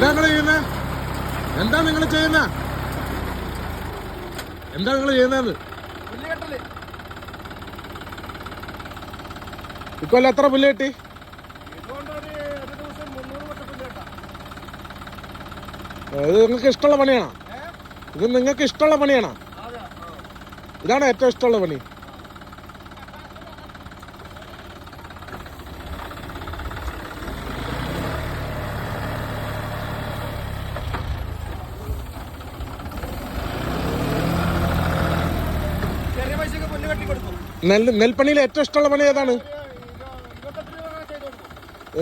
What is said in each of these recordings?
എന്താ നിങ്ങൾ ചെയ്യുന്നത്? എന്താ നിങ്ങൾ ചെയ്യുന്നത്? എന്താ നിങ്ങൾ ചെയ്യുന്നത്? ഇക്കൊല്ലം എത്ര പുല്ല് കിട്ടി? ഇത് നിങ്ങൾക്ക് ഇഷ്ടമുള്ള പണിയാണോ? ഇത് നിങ്ങൾക്ക് ഇഷ്ടമുള്ള പണിയാണോ? ഇതാണ് ഏറ്റവും ഇഷ്ടമുള്ള പണി. നെൽപ്പണിയിൽ ഏറ്റവും ഇഷ്ടമുള്ള പണി ഏതാണ്?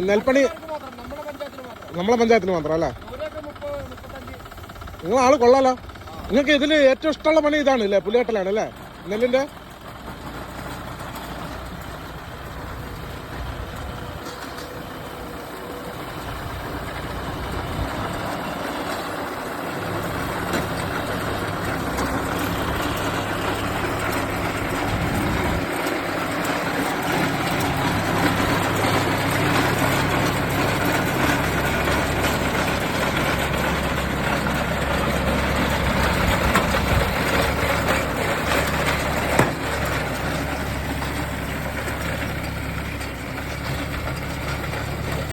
നെൽപ്പണി നമ്മളെ പഞ്ചായത്തിന് മാത്രം അല്ലേ? നിങ്ങൾ ആള് കൊള്ളാലോ. നിങ്ങൾക്ക് ഇതിൽ ഏറ്റവും ഇഷ്ടമുള്ള പണി ഇതാണ് അല്ലേ? പുല്ലുകെട്ടലാണ് അല്ലേ നെല്ലിന്റെ?